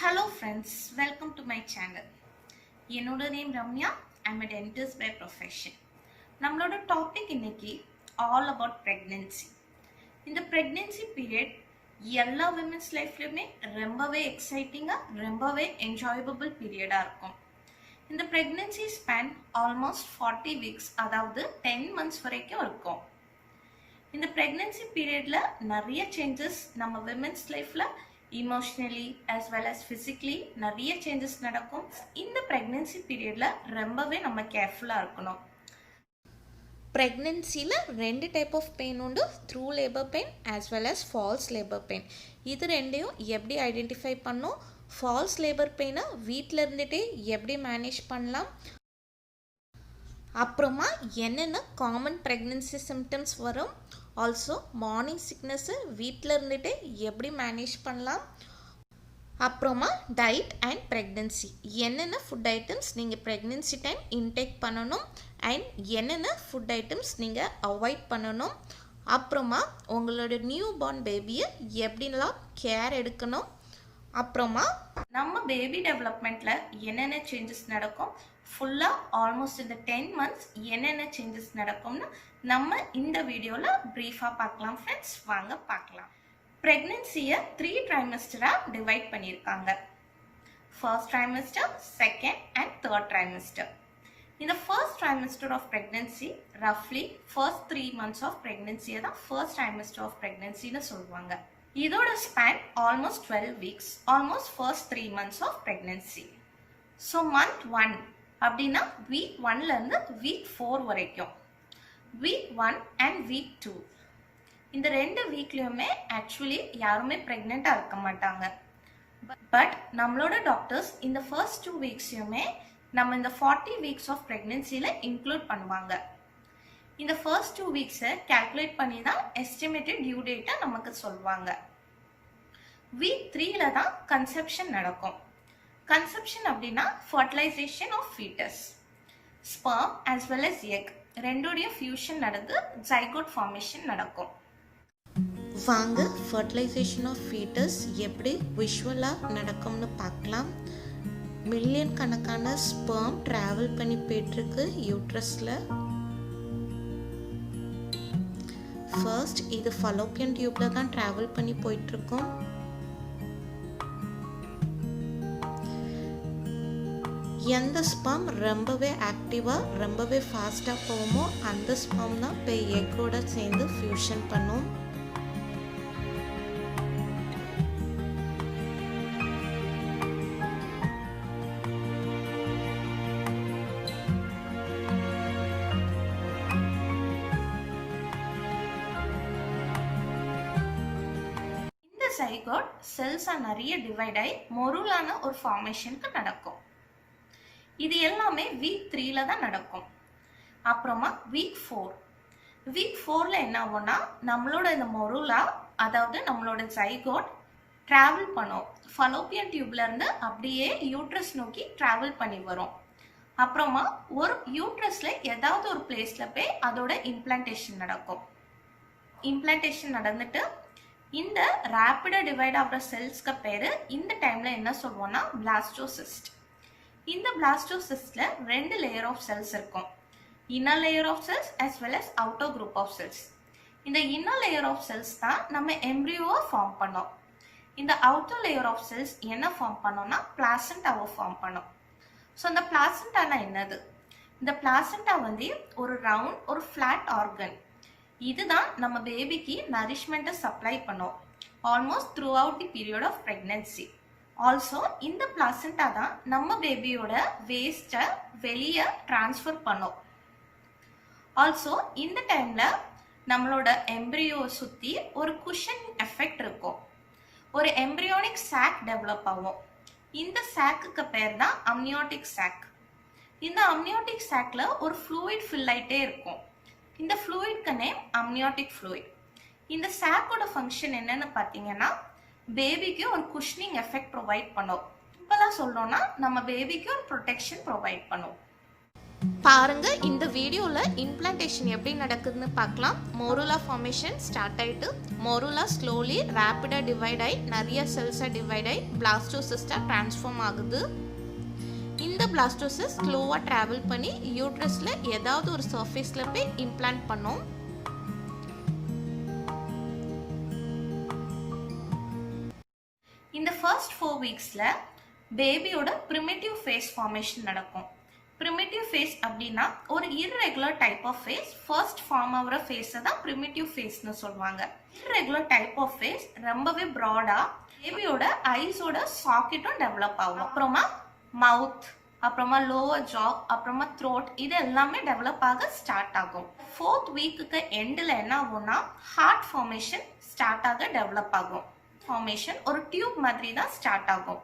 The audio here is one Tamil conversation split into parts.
Hello friends, welcome to my channel. என்னோட name Ramya. I'm a dentist by profession. நம்மளோட டாபிக் இன்னைக்கு all about pregnancy. இந்த pregnancy period எல்லா women's லைஃப்லயுமே ரொம்பவே எக்ஸைட்டிங்கா ரொம்பவே என்ஜாயபிள் பீரியடா இருக்கும். இந்த pregnancy span almost 40 weeks, அதாவது 10 months வரைக்கும் இருக்கும். இந்த pregnancy periodல நிறைய changes நம்ம women's லைஃப்ல emotionally as well as physically நிறைய changes நடக்கும். இந்த pregnancy periodல ரொம்பவே நம்ம கேர்ஃபுல்லா இருக்கணும். ப்ரெக்னென்சியில் 2 டைப் ஆஃப் பெயின் உண்டு, true labour pain as well as false labour pain. இது ரெண்டையும் எப்படி ஐடென்டிஃபை பண்ணோம், ஃபால்ஸ் லேபர் பெயினை வீட்டில் இருந்துகிட்டே எப்படி மேனேஜ் பண்ணலாம், அப்புறமா என்னென்ன காமன் ப்ரெக்னென்சி சிம்டம்ஸ் வரும், ஆல்சோ மார்னிங் சிக்னஸ்ஸு வீட்டில் இருந்துகிட்டே எப்படி மேனேஜ் பண்ணலாம், அப்புறமா டயட் அண்ட் ப்ரெக்னென்சி என்னென்ன ஃபுட் ஐட்டம்ஸ் நீங்கள் ப்ரெக்னென்சி டைம் இன்டேக் பண்ணணும் அண்ட் என்னென்ன ஃபுட் ஐட்டம்ஸ் நீங்கள் அவாய்ட் பண்ணணும், அப்புறமா உங்களோட நியூ பார்ன் பேபியை எப்படிலாம் கேர் எடுக்கணும், அப்புறமா நம்ம பேபி டெவலப்மெண்ட்டில் என்னென்ன சேஞ்சஸ் நடக்கும், ஃபுல்லாக ஆல்மோஸ்ட் இந்த 10 months என்னென்ன சேஞ்சஸ் நடக்கும்னு நம்ம இந்த வீடியோவில் ப்ரீஃபாக பார்க்கலாம். ஃப்ரெண்ட்ஸ் வாங்க பார்க்கலாம். ப்ரெக்னென்சியை 3 ட்ரைமஸ்டராக டிவைட் பண்ணியிருக்காங்க. First trimester, second and third trimester. இந்த ஃபர்ஸ்ட் ட்ரைமஸ்டர் ஆஃப் ப்ரெக்னென்சி ரஃப்லி ஃபர்ஸ்ட் 3 months ஆஃப் ப்ரெக்னென்சியை தான் ஃபர்ஸ்ட் ட்ரைமஸ்டர் ஆஃப் ப்ரெக்னென்சின்னு சொல்லுவாங்க. இதோட span almost 12 weeks, almost first 3 months of pregnancy. So month 1 அப்படின்னா வீக் 1லேருந்து வீக் 4 வரைக்கும், வீக் 1 அண்ட் வீக் 2 இந்த 2 வீக்லையுமே ஆக்சுவலி யாருமே ப்ரெக்னெண்ட்டாக இருக்க மாட்டாங்க. பட் நம்மளோட டாக்டர்ஸ் இந்த ஃபர்ஸ்ட் 2 வீக்ஸையுமே நம்ம இந்த 40 weeks ஆஃப் ப்ரெக்னென்சியில் இன்க்ளூட் பண்ணுவாங்க. இந்த ஃபர்ஸ்ட் 2 வீக்ஸை கால்குலேட் பண்ணி தான் எஸ்டிமேட்டட் டியூ டேட்டை நமக்கு சொல்லுவாங்க. வீக் 3ல தான் கன்செப்ஷன் நடக்கும். கன்செப்ஷன் அப்படின்னா fertilization of fetus, sperm as well as egg ரெண்டோடைய ஃபியூஷன் நடந்து ஜைகோட் ஃபார்மேஷன் நடக்கும். வாங்க ஃபர்டிலைசேஷன் ஆஃப் ஃபீட்டஸ் எப்படி விஷுவலாக நடக்கும்னு பார்க்கலாம். மில்லியன் கணக்கான ஸ்பெர்ம் ட்ராவல் பண்ணி போயிட்டுருக்கு யூட்ரஸில். ஃபர்ஸ்ட் இது ஃபலோப்பியன் டியூப்பில் தான் ட்ராவல் பண்ணி போயிட்டுருக்கோம். எந்த ஸ்பெர்ம் ரொம்பவே ஆக்டிவாக ரொம்பவே ஃபாஸ்ட்டாக போகுமோ அந்த ஸ்பெர்ம் தான் போய் எக்கோட சேர்ந்து ஃபியூஷன் பண்ணும். சைகோட் செல்ஸா நிறைய டிவைட் ஆகி மொருளான ஒரு ஃபார்மேஷனுக்கு நடக்கும். இது எல்லாமே வீக் 3ல தான் நடக்கும். அப்புறமா வீக் 4ல என்ன ஆகும்னா நம்மளோட இந்த மொருலா அதாவது நம்மளோட ஜைகோட் டிராவல் பண்ணும். ஃபலோப்பியன் டியூப்ல இருந்து அப்படியே யூட்ரஸ் நோக்கி டிராவல் பண்ணி வரும். அப்புறமா ஒரு யூட்ரஸ்ல ஏதாவது ஒரு பிளேஸ்ல போய் அதோட இம்ப்ளான்டேஷன் நடக்கும். இம்ப்ளான்டேஷன் நடந்துட்டு இந்த ரேப்பிடா டிவைட் ஆகிற செல்ஸ்க்கு பேரு இந்த டைம்ல என்ன சொல்லுவோம்னா பிளாஸ்டோசிஸ்ட். இந்த பிளாஸ்டோசிஸ்ட்ல 2 லேயர் ஆஃப் செல்ஸ் இருக்கும். Inner layer of cells as well as outer group of cells. இந்த இன்னர் லேயர் ஆஃப் செல்ஸ் தான் நம்ம எம்ப்ரியோவை ஃபார்ம் பண்ணோம். இந்த அவுட்டர் லேயர் ஆஃப் செல்ஸ் என்ன ஃபார்ம் பண்ணோம்னா பிளாசண்டாவை ஃபார்ம் பண்ணோம். ஸோ இந்த பிளாசண்டானா என்னது? இந்த பிளாசண்டா வந்து ஒரு ரவுண்ட் ஒரு ஃபிளாட் ஆர்கன். இதுதான் நம்ம பேபிக்கு நரிஷ்மெண்ட்டை சப்ளை பண்ணும் almost throughout the period of pregnancy. Also இந்த பிளாசண்டா தான் நம்ம பேபியோட வேஸ்ட்டை வெளியே டிரான்ஸ்ஃபர் பண்ணும். ஆல்சோ இந்த டைம்ல நம்மளோட எம்ப்ரியோ சுற்றி ஒரு குஷன் எஃபெக்ட் இருக்கும். ஒரு எம்ப்ரியோனிக் சாக் டெவலப் ஆகும். இந்த சாக்குக்கு பேர் தான் அம்னியோட்டிக் சாக். இந்த அம்னியோட்டிக் சாக்ல ஒரு ஃப்ளூயிட் ஃபில் ஆயிட்டே இருக்கும். இந்த ஃப்ளூயிட்க்கு நேம் அம்னியோட்டிக் ஃப்ளூயிட். இந்த சாக்கோட ஃபங்க்ஷன் என்னன்னு பார்த்தீங்கன்னா பேபிக்கு ஒரு குஷ்னிங் எஃபெக்ட் ப்ரொவைட் பண்ணும். இப்போலாம் சொல்லணும்னா நம்ம பேபிக்கு ஒரு ப்ரொடெக்ஷன் ப்ரொவைட் பண்ணும். பாருங்க, இந்த வீடியோவில் இம்ப்ளான்டேஷன் எப்படி நடக்குதுன்னு பார்க்கலாம். மோருலா ஃபார்மேஷன் ஸ்டார்ட் ஆகிட்டு மோருலா ஸ்லோலி ரேப்பிடாக டிவைட் ஆகி நிறைய செல்ஸாக டிவைட் ஆகி பிளாஸ்டோசிஸ்டாக ட்ரான்ஸ்ஃபார்ம் ஆகுது. இந்த பிளாஸ்டோசிஸ் ஸ்லோவாக ட்ராவல் பண்ணி யூட்ரஸில் ஏதாவது ஒரு சர்ஃபேஸில் போய் இம்ப்ளான்ட் பண்ணும். இந்த ஃபர்ஸ்ட் 4 வீக்ஸில் பேபியோட ப்ரிமிட்டிவ் ஃபேஸ் ஃபார்மேஷன் நடக்கும். ப்ரிமிட்டிவ் ஃபேஸ் அப்படின்னா ஒரு irregular type of face first form ஆகிற ஃபேஸை தான் ப்ரிமிட்டிவ் ஃபேஸ்னு சொல்லுவாங்க. இர்ரெகுலர் டைப் ஆஃப் ஃபேஸ் ரொம்பவே ப்ராடாக பேபியோட ஐஸோட சாக்கெட்டும் டெவலப் ஆகும். அப்புறமா மவுத், அப்புறமா லோவர் ஜா, அப்புறமா த்ரோட், இது எல்லாமே டெவலப் ஆக ஸ்டார்ட் ஆகும். 4th வீக்குக்கு எண்டில் என்ன ஆகும்னா ஹார்ட் ஃபார்மேஷன் ஸ்டார்ட் ஆக டெவலப் ஆகும். ஃபார்மேஷன் ஒரு டியூப் மாதிரி தான் ஸ்டார்ட் ஆகும்.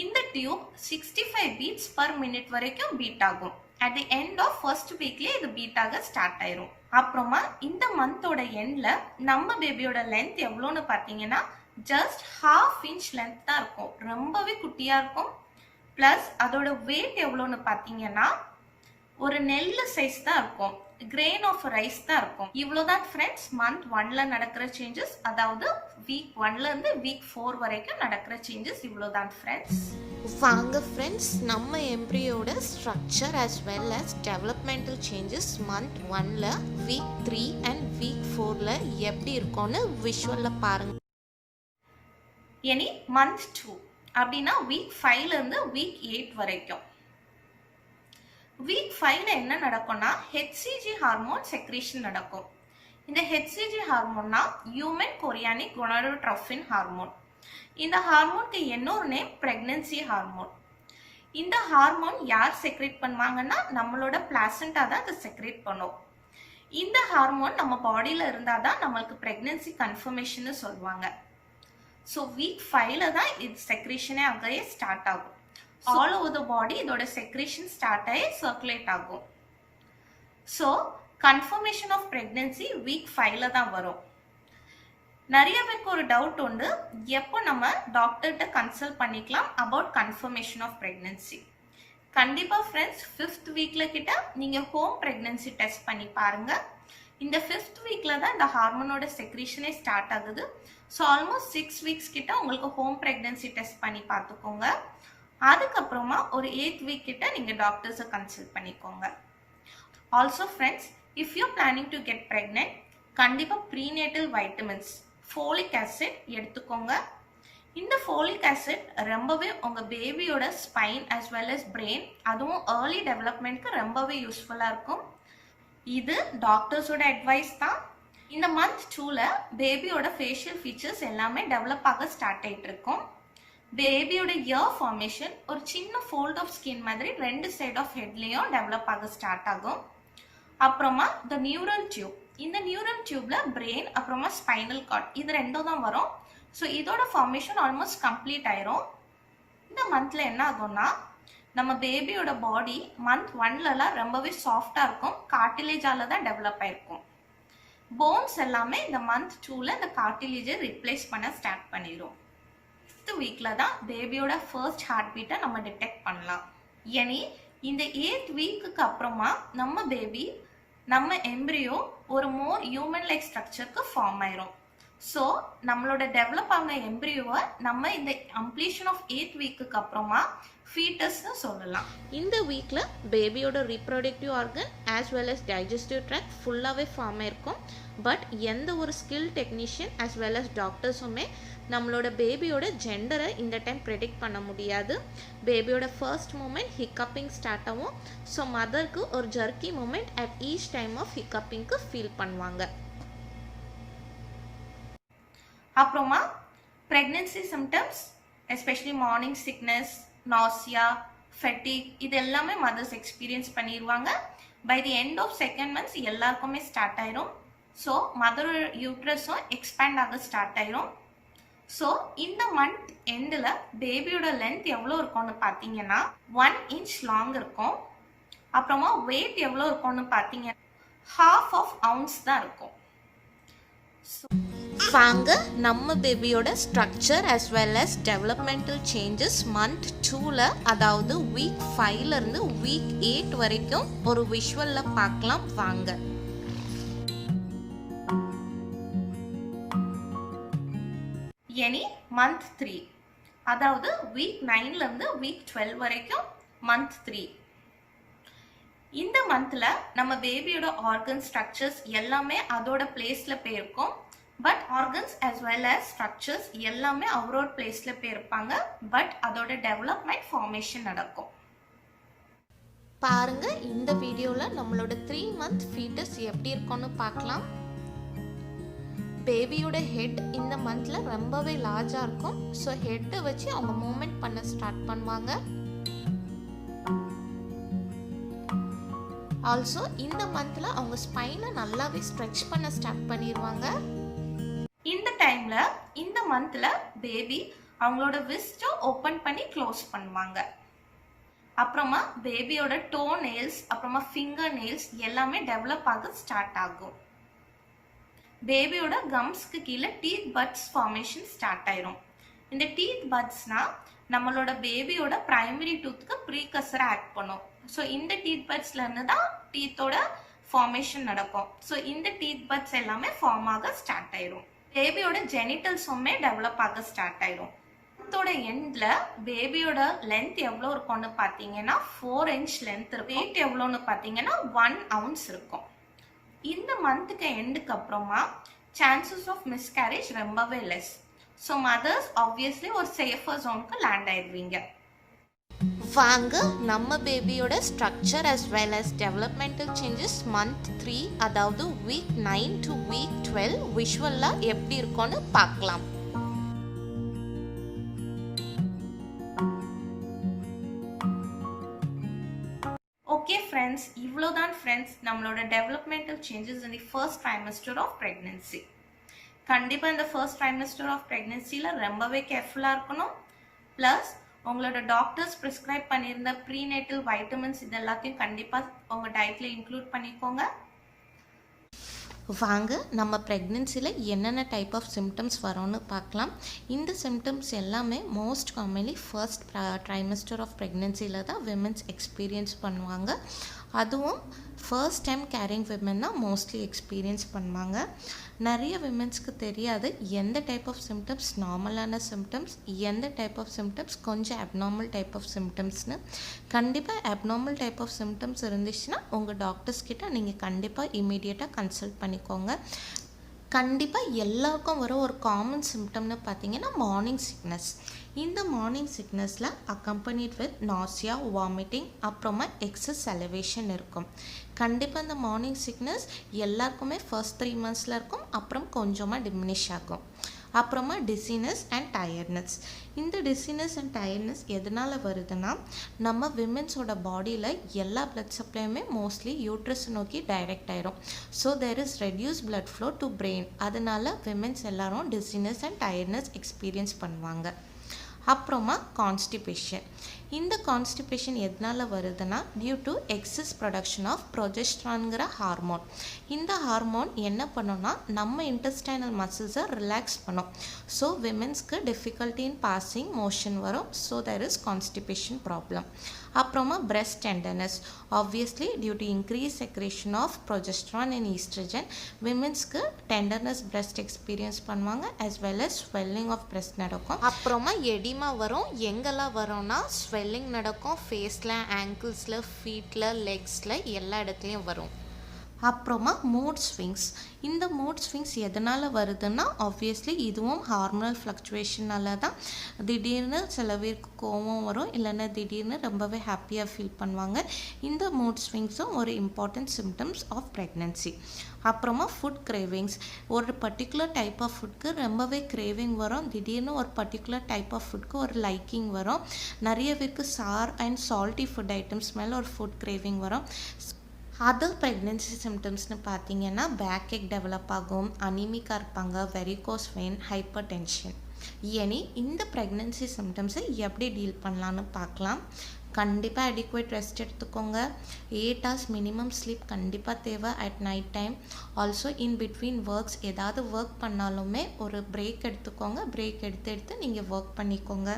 இந்த டியூப் 65 பீட்ஸ் பர் மினிட் வரைக்கும் பீட் ஆகும். At the end of first வீக்லயே இது பீட் ஆக ஸ்டார்ட் ஆயிரும். அப்புறமா இந்த மந்தோட எண்ட்ல நம்ம பேபியோட லென்த் எவ்வளோன்னு பார்த்தீங்கன்னா ஜஸ்ட் 1/2 inch லென்த் தான் இருக்கும். ரொம்பவே குட்டியா இருக்கும். பிளஸ் அதோட வெயிட் எவ்வளோன்னு பார்த்தீங்கன்னா ஒரு நெல்லு சைஸ் தான் இருக்கும். கிரெயின் ஆஃப் ரைஸ் தான் இருக்கும். இவ்வளோதான் ஃப்ரெண்ட்ஸ் மந்த் 1ல நடக்கிற சேஞ்சஸ், அதாவது வீக் 1ல இருந்து வீக் 4 வரைக்கும் நடக்கிற சேஞ்சஸ் இவ்வளோதான் ஃப்ரெண்ட்ஸ். வாங்க ஃப்ரெண்ட்ஸ், நம்ம எம்ப்ரியோட structure as well as developmental changes month 1ல வீக் 3 அண்ட் வீக் 4ல எப்படி இருக்கும்னு விஷுவலில் பாருங்க. இனி மந்த் 2 அப்படின்னா வீக் 5ல இருந்து வீக் 8 வரைக்கும். வீக் 5ல என்ன நடக்கும்னா ஹெச்சிஜி ஹார்மோன் செக்ரீஷன் நடக்கும். இந்த ஹெச்சிஜி ஹார்மோன்னா ஹியூமன் கொரியானிக் கோனாடோட்ரோபின் ஹார்மோன். இந்த ஹார்மோனுக்கு இன்னொரு நேம் பிரெக்னன்சி ஹார்மோன். இந்த ஹார்மோன் யார் செக்ரேட் பண்ணுவாங்கன்னா நம்மளோட பிளாசண்டா தான் அதை செக்ரேட் பண்ணும். இந்த ஹார்மோன் நம்ம பாடியில் இருந்தால் தான் நம்மளுக்கு பிரெக்னன்சி கன்ஃபர்மேஷன் சொல்லுவாங்க. ஸோ வீக் 5ல தான் இது செக்ரேஷனே ஆகவே ஸ்டார்ட் ஆகும். ஆல் ஓவர் த பாடி இதோட செக்ரேஷன் ஸ்டார்ட் ஆகி சர்க்குலேட் ஆகும். So confirmation of pregnancy week 5ல தான் வரும். நிறைய பேருக்கு ஒரு டவுட் உண்டு, எப்போ நம்ம டாக்டர்கிட்ட கன்சல்ட் பண்ணிக்கலாம் அபவுட் கன்ஃபர்மேஷன் ஆஃப் பிரெக்னன்சி. கண்டிப்பாக ஃப்ரெண்ட்ஸ் 5th வீக்ல கிட்ட நீங்கள் ஹோம் பிரெக்னன்சி டெஸ்ட் பண்ணி பாருங்க. இந்த 5th வீக்ல தான் இந்த ஹார்மோனோட செக்ரேஷனே ஸ்டார்ட் ஆகுது. ஸோ ஆல்மோஸ்ட் 6 வீக்ஸ் கிட்ட உங்களுக்கு ஹோம் பிரெக்னன்சி டெஸ்ட் பண்ணி பார்த்துக்கோங்க. அதுக்கப்புறமா ஒரு 8th வீக் கிட்ட நீங்கள் டாக்டர்ஸை கன்சல்ட் பண்ணிக்கோங்க. Also friends, if you planning to get pregnant கண்டிப்பாக ப்ரீநேட்டல் வைட்டமின்ஸ் ஃபோலிக் ஆசிட் எடுத்துக்கோங்க. இந்த ஃபோலிக் ஆசிட் ரொம்பவே உங்கள் பேபியோட spine as well as brain, அதுவும் ஏர்லி டெவலப்மெண்ட்க்கு ரொம்பவே யூஸ்ஃபுல்லாக இருக்கும். இது டாக்டர்ஸோட அட்வைஸ் தான். இந்த மந்த் 2ல பேபியோட ஃபேஷியல் ஃபீச்சர்ஸ் எல்லாமே டெவலப் ஆக ஸ்டார்ட் ஆகிட்டு இருக்கும். பேபியோட இயர் ஃபார்மேஷன் ஒரு சின்ன ஃபோல்ட் ஆஃப் ஸ்கின் மாதிரி 2 சைட் ஆஃப் ஹெட்லேயும் டெவலப் ஆக ஸ்டார்ட் ஆகும். அப்புறமா த நியூரல் டியூப், இந்த நியூரல் டியூப்ல பிரெயின் அப்புறமா ஸ்பைனல் கார்ட் இது ரெண்டும் தான் வரும். ஸோ இதோட ஃபார்மேஷன் ஆல்மோஸ்ட் கம்ப்ளீட் ஆயிரும். இந்த மந்த்ல என்ன ஆகும்னா நம்ம பேபியோட பாடி மந்த் 1லலாம் ரொம்பவே சாஃப்டாக இருக்கும். கார்டிலேஜால தான் டெவலப் ஆயிருக்கும். போன்ஸ் எல்லாமே இந்த மந்த் 2ல இந்த கார்டிலேஜை ரிப்ளேஸ் பண்ண ஸ்டார்ட் பண்ணிடும். 5th வீக்ல தான் பேபியோட ஃபர்ஸ்ட் ஹார்ட் பீட்டை நம்ம டிடெக்ட் பண்ணலாம். இனி இந்த 8th வீக்குக்கு அப்புறமா நம்ம பேபி, நம்ம எம்ப்ரியோ ஒரு மோர் ஹியூமன் லைக் ஸ்ட்ரக்சருக்கு ஃபார்ம் ஆயிரும். ஸோ நம்மளோட டெவலப் ஆன எம்ப்ரியோவை நம்ம இந்த கம்ப்ளீஷன் ஆஃப் 8th வீக்குக்கு அப்புறமா ஃபீட்டஸ்னு சொல்லலாம். இந்த வீக்கில் பேபியோட reproductive organ as well as digestive tract ஃபுல்லாகவே ஃபார்ம் ஆயிருக்கும். பட் எந்த ஒரு skill technician as well as டாக்டர்ஸுமே நம்மளோட பேபியோட ஜெண்டரை இந்த டைம் ப்ரெடிக்ட் பண்ண முடியாது. பேபியோட ஃபர்ஸ்ட் மூமெண்ட் ஹிக்கப்பிங் ஸ்டார்ட் ஆகும். ஸோ மதருக்கு ஒரு jerky moment at each time of ஹிக்கப்பிங்க்கு ஃபீல் பண்ணுவாங்க. அப்புறமா pregnancy symptoms especially morning sickness, nausea, fatigue இது எல்லாமே மதர்ஸ் எக்ஸ்பீரியன்ஸ் பண்ணிடுவாங்க. By the end of 2nd month எல்லாருக்குமே ஸ்டார்ட் ஆயிரும். ஸோ மதர் யூட்ரஸும் எக்ஸ்பேண்ட் ஆக ஸ்டார்ட் ஆயிரும். ஸோ இந்த மந்த் எண்டில் பேபியோட லென்த் எவ்வளோ இருக்கும்னு பார்த்தீங்கன்னா 1 inch லாங் இருக்கும். அப்புறமா வெயிட் எவ்வளோ இருக்கும்னு பார்த்தீங்கன்னா 1/2 ounce தான் இருக்கும். வாங்க நம்ம பேபியோட structure as well as developmental changes month 2ல அதாவது week 5ல இருந்து week 8 வரைக்கும் ஒரு விஷுவல்ல பார்க்கலாம் வாங்க. இனி month 3 அதாவது week 9ல இருந்து week 12 வரைக்கும் month 3. இந்த மந்த்ல நம்ம பேபியோட ஆர்கன் ஸ்ட்ரக்சர்ஸ் எல்லாமே அதோட பிளேஸ்ல போயிருக்கும். But organs as well as structures எல்லாமே அவரோட பிளேஸ்ல போயிருப்பாங்க. பட் அதோட டெவலப்மெண்ட் ஃபார்மேஷன் நடக்கும். பாருங்க இந்த வீடியோல நம்மளோட 3 month ஃபீட்டஸ் எப்படி இருக்கும்னு பார்க்கலாம். பேபியோட ஹெட் இந்த மந்த்ல ரொம்பவே லார்ஜா இருக்கும். ஸோ ஹெட்டை வச்சு அவங்க மூவ்மெண்ட் பண்ண ஸ்டார்ட் பண்ணுவாங்க. ஆல்சோ இந்த மந்த்ல அவங்க ஸ்பைனை நல்லாவே ஸ்ட்ரெச் பண்ண ஸ்டார்ட் பண்ணிடுவாங்க. இந்த டைம்ல இந்த மந்த்ல பேபி அவங்களோட விஸ்ட்டை ஓப்பன் பண்ணி க்ளோஸ் பண்ணுவாங்க. அப்புறமா பேபியோட டோ நெயில்ஸ் அப்புறமா ஃபிங்கர் நெயில்ஸ் எல்லாமே டெவலப் ஆக ஸ்டார்ட் ஆகும். பேபியோட கம்ஸ்க்கு கீழே டீத் பட்ஸ் ஃபார்மேஷன் ஸ்டார்ட் ஆயிரும். இந்த டீத் பட்ஸ்னா நம்மளோட பேபியோட பிரைமரி டூத்துக்கு ப்ரீகர்சரை ஆக்ட் பண்ணும். ஸோ இந்த டீத் பட்ஸ்ல இருந்து தான் டீத்தோட ஃபார்மேஷன் நடக்கும். ஸோ இந்த டீத் பட்ஸ் எல்லாமே ஃபார்ம் ஆக ஸ்டார்ட் ஆயிரும். பேபியோட ஜெனிட்டல்ஸுமே டெவலப் ஆக ஸ்டார்ட் ஆயிரும். மந்தோட எண்ட்ல பேபியோட லென்த் எவ்வளோ இருக்கும்னு பார்த்தீங்கன்னா 4 inch லென்த் இருக்கும். வெயிட் எவ்வளோன்னு பார்த்தீங்கன்னா 1 ounce இருக்கும். இந்த மந்த்துக்கு எண்டுக்கு அப்புறமா சான்சஸ் ஆஃப் மிஸ்கேரேஜ் ரொம்பவே லெஸ். ஸோ மதர்ஸ் ஆப்வியஸ்லி ஒரு சேஃபர் ஜோனுக்கு லேண்ட் ஆயிடுவீங்க. வாங்க நம்ம பேபியோட structure as well as developmental changes month 3 அதாவது week 9 to week 12 விஷுவலா எப்படி இருக்கும்னு பார்க்கலாம். ஓகே ஃப்ரெண்ட்ஸ், இவ்வளோதான் ஃப்ரெண்ட்ஸ் நம்மளோட developmental changes in the first trimester of pregnancy. கண்டிப்பாக இந்த ஃபர்ஸ்ட் ட்ரைமஸ்டர் ஆஃப் ப்ரெக்னென்சியில் ரொம்பவே கேர்ஃபுல்லாக இருக்கணும். ப்ளஸ் உங்களோட டாக்டர்ஸ் ப்ரிஸ்கிரைப் பண்ணியிருந்த ப்ரீநேட்டல் வைட்டமின்ஸ் இது எல்லாத்தையும் கண்டிப்பாக உங்கள் டயட்டில் இன்க்ளூட் பண்ணிக்கோங்க. வாங்க நம்ம ப்ரெக்னென்சியில் என்னென்ன டைப் ஆஃப் சிம்டம்ஸ் வரும்னு பார்க்கலாம். இந்த சிம்டம்ஸ் எல்லாமே most commonly first trimester of ப்ரெக்னென்சியில் தான் விமென்ஸ் எக்ஸ்பீரியன்ஸ் பண்ணுவாங்க. அதுவும் ஃபர்ஸ்ட் டைம் கேரிங் விமென் தான் மோஸ்ட்லி எக்ஸ்பீரியன்ஸ் பண்ணுவாங்க. நிறைய விமென்ஸ்க்கு தெரியாது எந்த டைப் ஆஃப் சிம்டம்ஸ் நார்மலான சிம்டம்ஸ், எந்த டைப் ஆஃப் சிம்டம்ஸ் கொஞ்சம் அப்நார்மல் டைப் ஆஃப் சிம்டம்ஸ்னு. கண்டிப்பாக அப்நார்மல் டைப் ஆஃப் சிம்டம்ஸ் இருந்துச்சுன்னா உங்கள் டாக்டர்ஸ் கிட்ட நீங்கள் கண்டிப்பாக இமீடியட்டாக கன்சல்ட் பண்ணிக்கோங்க. கண்டிப்பாக எல்லாருக்கும் வர ஒரு காமன் சிம்டம்னு பார்த்தீங்கன்னா மார்னிங் சிக்னஸ். இந்த மார்னிங் சிக்னஸில் அக்கம்பனிட் வித் நாசியா, வாமிட்டிங், அப்புறமா எக்ஸஸ் சலவேஷன் இருக்கும். கண்டிப்பாக இந்த மார்னிங் சிக்னஸ் எல்லாருக்குமே ஃபர்ஸ்ட் 3 monthஸில் இருக்கும். அப்புறம் கொஞ்சமாக டிமினிஷ் ஆகும். அப்புறமா டிசினஸ் அண்ட் டயர்ட்னஸ். இந்த டிசினஸ் அண்ட் டயர்ட்னஸ் எதனால் வருதுன்னா நம்ம விமென்ஸோட பாடியில் எல்லா பிளட் சப்ளையுமே மோஸ்ட்லி யூட்ரஸ் நோக்கி டைரக்ட் ஆயிரும். So there is reduce blood flow to brain. அதனால விமென்ஸ் எல்லாரும் டிசினஸ் அண்ட் டயர்ட்னஸ் எக்ஸ்பீரியன்ஸ் பண்ணுவாங்க. அப்புறமா கான்ஸ்டிபேஷன். இந்த கான்ஸ்டிபேஷன் எதனால் வருதுன்னா due to excess production of ப்ரொஜெஸ்ட்ரான்கிற ஹார்மோன். இந்த ஹார்மோன் என்ன பண்ணுன்னா நம்ம இன்டெஸ்டைனல் மசில்ஸை ரிலாக்ஸ் பண்ணும். ஸோ விமென்ஸ்க்கு டிஃபிகல்ட்டி இன் பாசிங் மோஷன் வரும். So there is constipation problem. அப்புறமா breast tenderness. Obviously due to increased secretion of progesterone and estrogen, women's-க்கு tenderness breast experience பண்ணுவாங்க as well as swelling of breast நடக்கும். அப்புறமா எடிமா வரும். எங்கெல்லாம் வரும்னா swelling நடக்கும் ஃபேஸில், ஆங்கிள்ஸில், ஃபீட்டில், லெக்ஸில் எல்லா இடத்துலையும் வரும். அப்புறமா மூட் ஸ்விங்ஸ். இந்த மூட் ஸ்விங்ஸ் எதனால் வருதுன்னா ஆப்வியஸ்லி இதுவும் ஹார்மோனல் ஃப்ளக்சுவேஷனால தான். திடீர்னு சில பேருக்கு கோவம் வரும், இல்லைன்னா திடீர்னு ரொம்பவே ஹாப்பியாக ஃபீல் பண்ணுவாங்க. இந்த மூட் ஸ்விங்ஸும் ஒரு இம்பார்ட்டன்ட் சிம்டம்ஸ் ஆஃப் ப்ரெக்னென்சி. அப்புறமா ஃபுட் கிரேவிங்ஸ். ஒரு பர்டிகுலர் டைப் ஆஃப் ஃபுட்க்கு ரொம்பவே கிரேவிங் வரும். திடீர்னு ஒரு பர்டிகுலர் டைப் ஆஃப் ஃபுட்க்கு ஒரு லைக்கிங் வரும். நிறைய பேருக்கு sir and salty food items மேலே ஒரு ஃபுட் கிரேவிங் வரும். அதர் ப்ரெக்னென்சி சிம்டம்ஸ்னு பார்த்தீங்கன்னா பேக் ஏக் டெவலப் ஆகும், அனிமிக்காக இருப்பாங்க, வெரிகோஸ் வெயின், ஹைப்பர் டென்ஷன். இனி இந்த ப்ரெக்னென்சி சிம்டம்ஸை எப்படி டீல் பண்ணலான்னு பார்க்கலாம். கண்டிப்பாக adequate ரெஸ்ட் எடுத்துக்கோங்க. 8 hours மினிமம் ஸ்லீப் கண்டிப்பாக தேவை at night time. Also in between works ஏதாவது ஒர்க் பண்ணாலுமே ஒரு பிரேக் எடுத்துக்கோங்க. பிரேக் எடுத்து நீங்கள் ஒர்க் பண்ணிக்கோங்க.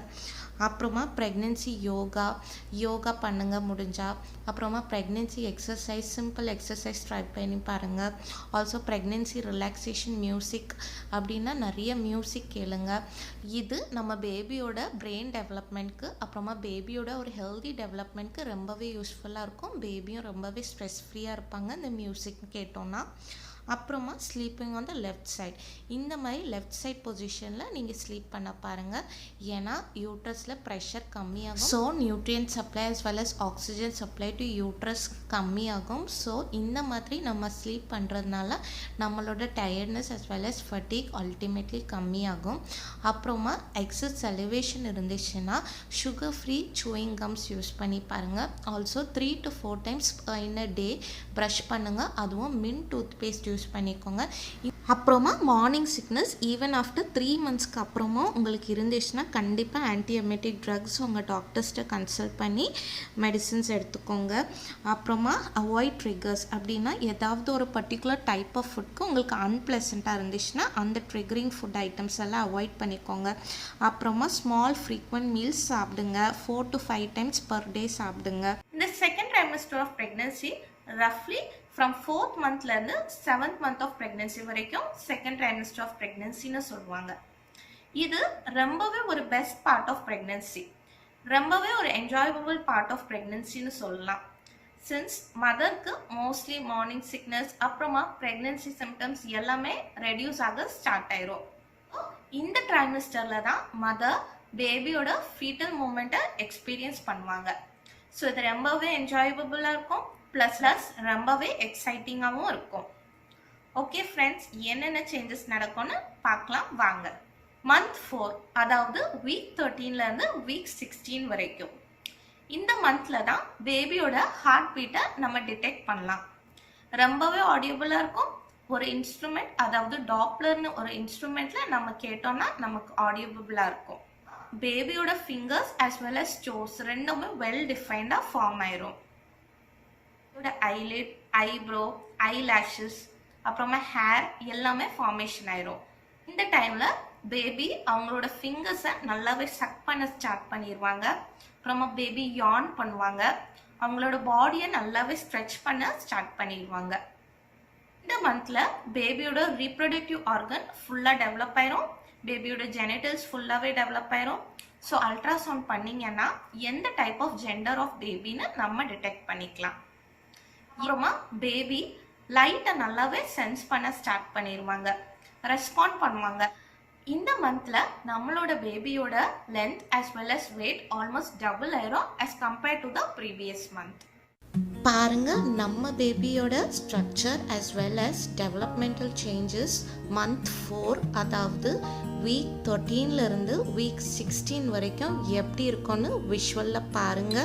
அப்புறமா ப்ரெக்னென்சி யோகா பண்ணுங்கள் முடிஞ்சா. அப்புறமா pregnancy exercise, simple exercise try பண்ணி பாருங்கள். ஆல்சோ ப்ரெக்னென்சி ரிலாக்ஸேஷன் மியூசிக் அப்படின்னா நிறைய மியூசிக் கேளுங்க. இது நம்ம பேபியோட பிரெயின் டெவலப்மெண்ட்க்கு அப்புறமா பேபியோட ஒரு ஹெல்தி டெவலப்மெண்ட்க்கு ரொம்பவே யூஸ்ஃபுல்லாக இருக்கும். பேபியும் ரொம்பவே ஸ்ட்ரெஸ் ஃப்ரீயாக இருப்பாங்க இந்த மியூசிக் கேட்டோன்னா. அப்புறமா sleeping on the left side. இந்த மாதிரி லெஃப்ட் சைட் பொசிஷனில் நீங்கள் ஸ்லீப் பண்ண பாருங்கள். ஏன்னா யூட்ரஸில் ப்ரெஷர் கம்மியாகும். So nutrient supply as well as oxygen supply to uterus கம்மியாகும். ஸோ இந்த மாதிரி நம்ம ஸ்லீப் பண்ணுறதுனால நம்மளோட tiredness as well as fatigue ultimately கம்மியாகும். அப்புறமா எக்ஸஸ் சலிவேஷன் இருந்துச்சுன்னா sugar free chewing comes use பண்ணி பாருங்கள். Also 3 to 4 times in a day brush பண்ணுங்கள். அதுவும் மின் டூத் பேஸ்ட் யூஸ் பண்ணிக்கோங்க. அப்புறமா மார்னிங் சிக்னஸ் ஈவன் ஆஃப்டர் 3 monthsக்கு அப்புறமா உங்களுக்கு இருந்துச்சுன்னா கண்டிப்பாக ஆன்டிஎமெட்டிக் ட்ரக்ஸ் உங்கள் டாக்டர்ஸ்ட்டை கன்சல்ட் பண்ணி மெடிசின்ஸ் எடுத்துக்கோங்க. அப்புறமா அவாய்ட் ட்ரிகர்ஸ் அப்படின்னா ஏதாவது ஒரு பர்டிகுலர் டைப் ஆஃப் ஃபுட்க்கு உங்களுக்கு அன்பிளசண்ட்டாக இருந்துச்சுன்னா அந்த ட்ரிகரிங் ஃபுட் ஐட்டம்ஸ் எல்லாம் அவாய்ட் பண்ணிக்கோங்க. அப்புறமா ஸ்மால் ஃப்ரீக்வெண்ட் மீல்ஸ் சாப்பிடுங்க. 4 to 5 times per day சாப்பிடுங்க. இந்த செகண்ட் ட்ரைமஸ்டர் ஆஃப் ப்ரெக்னன்சி ரஃப்லி ஃப்ரம் 4th monthலேருந்து 7th month ஆஃப் ப்ரெக்னன்சி வரைக்கும் செகண்ட் ட்ரைமஸ்டர் ஆஃப் ப்ரெக்னன்சின்னு சொல்லுவாங்க. இது ரொம்பவே ஒரு பெஸ்ட் பார்ட் ஆஃப் ப்ரெக்னன்சி, ரொம்பவே ஒரு என்ஜாயபிள் பார்ட் ஆஃப் ப்ரெக்னன்சின்னு சொல்லலாம். சின்ஸ் மதருக்கு மோஸ்ட்லி மார்னிங் சிக்னஸ் அப்புறமா ப்ரெக்னன்சி சிம்டம்ஸ் எல்லாமே ரெடியூஸ் ஆக ஸ்டார்ட் ஆயிரும். இந்த ட்ரைமஸ்டரில் தான் மதர் பேபியோட ஃபீட்டல் மூமெண்ட்டை எக்ஸ்பீரியன்ஸ் பண்ணுவாங்க. ஸோ இது ரொம்பவே என்ஜாயபிளாக இருக்கும், ப்ளஸ் ரொம்பவே எக்ஸைட்டிங்காகவும் இருக்கும். ஓகே ஃப்ரெண்ட்ஸ், என்னென்ன சேஞ்சஸ் நடக்கும்னு பார்க்கலாம் வாங்க. மந்த் 4 அதாவது வீக் 13லேருந்து வீக் 16 வரைக்கும் இந்த மந்தில் தான் பேபியோட ஹார்ட் பீட்டை நம்ம டிடெக்ட் பண்ணலாம். ரொம்பவே ஆடியபிளாக இருக்கும். ஒரு இன்ஸ்ட்ருமெண்ட் அதாவது டாப்லர்னு ஒரு இன்ஸ்ட்ருமெண்ட்டில் நம்ம கேட்டோம்னா நமக்கு ஆடியபிளாக இருக்கும். பேபியோட fingers as well as toes ரெண்டுமே வெல் டிஃபைன்டாக ஃபார்ம் ஆயிரும். ஐலிட், ஐப்ரோ, ஐலாஷஸ் அப்புறமா ஹேர் எல்லாமே ஃபார்மேஷன் ஆயிரும். இந்த டைமில் பேபி அவங்களோட ஃபிங்கர்ஸை நல்லாவே சக் பண்ண ஸ்டார்ட் பண்ணிடுவாங்க. அப்புறமா பேபி யான் பண்ணுவாங்க. அவங்களோட பாடியை நல்லாவே ஸ்ட்ரெச் பண்ண ஸ்டார்ட் பண்ணிடுவாங்க. இந்த மந்தில் பேபியோட ரீப்ரொடக்டிவ் ஆர்கன் ஃபுல்லாக டெவலப் ஆயிரும். பேபியோட ஜெனிட்டல்ஸ் ஃபுல்லாகவே டெவலப் ஆயிரும். ஸோ அல்ட்ராசவுண்ட் பண்ணிங்கன்னா எந்த டைப் ஆஃப் ஜெண்டர் ஆஃப் பேபின்னு நம்ம டிடெக்ட் பண்ணிக்கலாம். அப்புறமா பேபி லைட்டை நல்லாவே சென்ஸ் பண்ண ஸ்டார்ட் பண்ணிடுவாங்க, ரெஸ்பாண்ட் பண்ணுவாங்க. இந்த மந்தில் நம்மளோட பேபியோட length as well as weight almost double ஆயிரும் as compared to the previous month. பாருங்க நம்ம பேபியோட structure as well as developmental changes month 4 அதாவது வீக் 13லேருந்து வீக் 16 வரைக்கும் எப்படி இருக்கும்னு விஷுவலில் பாருங்க.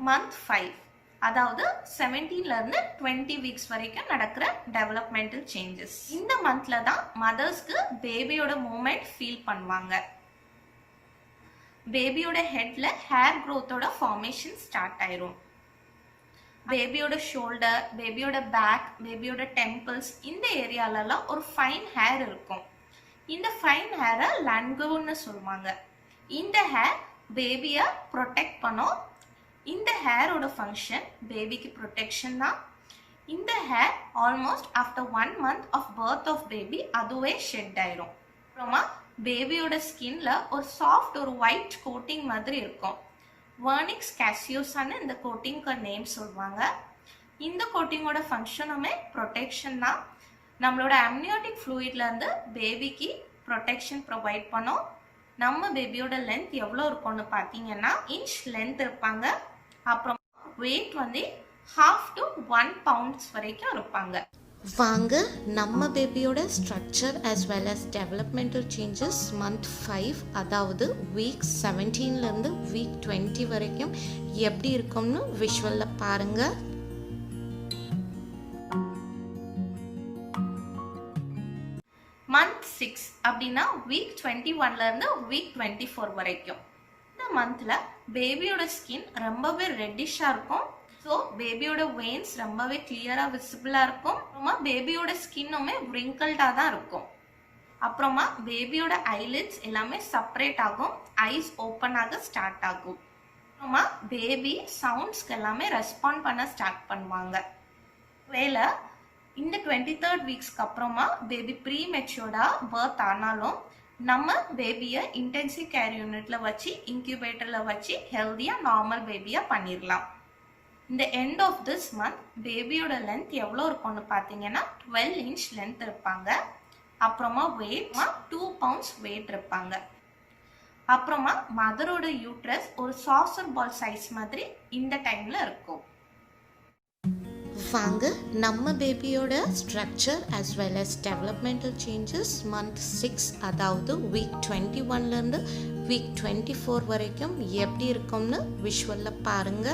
மந்த் 5 அதாவது 17லேருந்து 20 வீக்ஸ் வரைக்கும் நடக்கிற டெவலப்மெண்டல் சேஞ்சஸ். இந்த மந்த்ல தான் மதர்ஸ்க்கு பேபியோட மூமெண்ட் ஃபீல் பண்ணுவாங்க. பேபியோட ஹெட்ல ஹேர் க்ரோத்தோட ஃபார்மேஷன் ஸ்டார்ட் ஆயிரும். பேபியோட ஷோல்டர், பேபியோட பேக், பேபியோட டெம்பிள்ஸ் இந்த ஏரியாலலாம் ஒரு ஃபைன் ஹேர் இருக்கும். இந்த ஃபைன் ஹேரை லன்கோன்னு சொல்லுவாங்க. இந்த ஹேர் பேபியை ப்ரொடெக்ட் பண்ணும். இந்த ஹேரோட ஃபங்க்ஷன் பேபிக்கு ப்ரொடெக்ஷன் தான். இந்த hair almost after 1 month of birth of baby அதுவே ஷெட் ஆயிரும். அப்புறமா பேபியோட ஸ்கின்ல ஒரு சாஃப்ட் ஒரு ஒயிட் கோட்டிங் மாதிரி இருக்கும். வர்னிக்ஸ் கேசியோசான்னு இந்த கோட்டிங்க்கு நேம் சொல்லுவாங்க. இந்த கோட்டிங்கோட ஃபங்க்ஷனுமே ப்ரொடெக்ஷன் தான். நம்மளோட அம்னியோட்டிக் ஃப்ளூயிட்லேருந்து பேபிக்கு ப்ரொடெக்ஷன் ப்ரொவைட் பண்ணோம். நம்ம பேபியோட லென்த் எவ்வளோ இருக்கும்னு பார்த்தீங்கன்னா இன்ச் லென்த் இருப்பாங்க. அப்புறம் வெயிட் வந்து 1/2 to 1 pounds வரைக்கும் இருப்பாங்க. வாங்க நம்ம பேபியோட structure as well as developmental changes month 5 அதாவது வீக் 17லேருந்து வீக் 20 வரைக்கும் எப்படி இருக்கும்னு விஷுவலில் பாருங்க. மந்த் 6 அப்படின்னா வீக் 21ல இருந்து வீக் 24 வரைக்கும். இந்த மந்த்ல பேபியோட ஸ்கின் ரொம்பவே ரெட்டிஷா இருக்கும். ஸோ பேபியோட வெயின்ஸ் ரொம்பவே கிளியரா விசிபிளா இருக்கும். அப்புறமா பேபியோட ஸ்கின்னுமே wrinkled-ஆ தான் இருக்கும். அப்புறமா பேபியோட ஐலிட்ஸ் எல்லாமே செப்பரேட் ஆகும், ஐஸ் ஓப்பன் ஆக ஸ்டார்ட் ஆகும். அப்புறமா பேபி சவுண்ட்ஸ்க்கு எல்லாமே ரெஸ்பாண்ட் பண்ண ஸ்டார்ட் பண்ணுவாங்க. வேலை இந்த 23rd வீக்ஸ்க்கு அப்புறமா பேபி ப்ரீ மெச்சூர்டா பர்த் ஆனாலும் நம்ம பேபியை இன்டென்சிவ் கேர் யூனிட்ல வச்சு இன்குபேட்டர்ல வச்சு ஹெல்தியா நார்மல் பேபியா பண்ணிடலாம். இந்த எண்ட் ஆஃப் திஸ் மந்த் பேபியோட லென்த் எவ்வளோ இருக்கும்னு பார்த்தீங்கன்னா 12 inch லென்த் இருப்பாங்க. அப்புறமா வெயிட் 2 pounds வெயிட் இருப்பாங்க. அப்புறமா மதரோட யூட்ரஸ் ஒரு சாசர் பால் சைஸ் மாதிரி இந்த டைம்ல இருக்கும். வாங்க நம்ம பேபியோட structure as well as developmental changes month 6 அதாவது வீக் 21லேருந்து வீக் 24 வரைக்கும் எப்படி இருக்கும்னு விஷுவலில் பாருங்க.